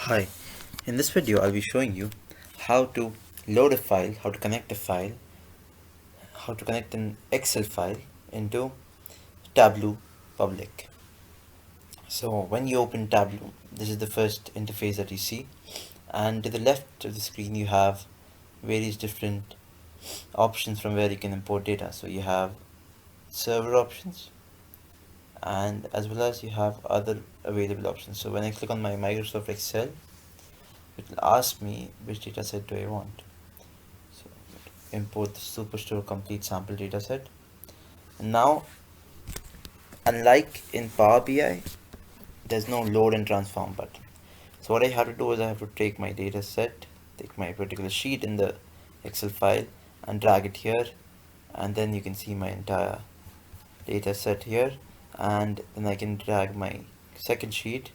Hi, in this video I'll be showing you how to load a file, how to connect a file, how to connect an Excel file into Tableau public. So when you open Tableau, this is the first interface that you see, and to the left of the screen you have various different options from where you can import data. So you have server options, and as well as you have other available options. So when I click on my Microsoft Excel, it will ask me which data set do I want. So import the Superstore complete sample dataset. And now, unlike in Power BI, there's no load and transform button. So what I have to do is I have to take my data set, take my particular sheet in the Excel file and drag it here, and then you can see my entire data set here, and then I can drag my second sheet,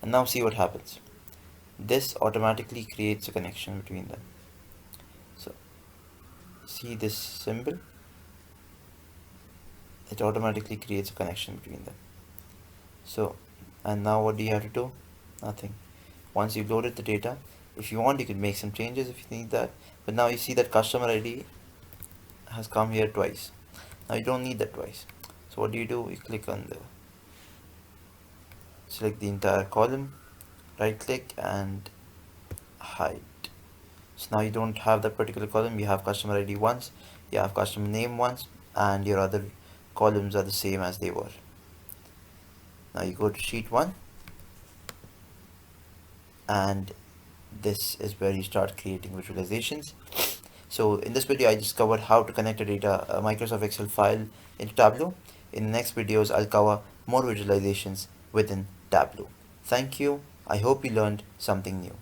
and now see what happens. This automatically creates a connection between them. So see this symbol, it automatically creates a connection between them. So, and now what do you have to do? Nothing. Once you've loaded the data, if you want you can make some changes if you need that, but now you see that customer ID has come here twice. Now you don't need that twice. So what do? You click on the, select the entire column, right click and hide. So now you don't have that particular column, you have customer ID once, you have customer name once, and your other columns are the same as they were. Now you go to sheet 1, and this is where you start creating visualizations. So in this video I just covered how to connect a Microsoft Excel file into Tableau. In the next videos I'll cover more visualizations within Tableau. Thank you. I hope you learned something new.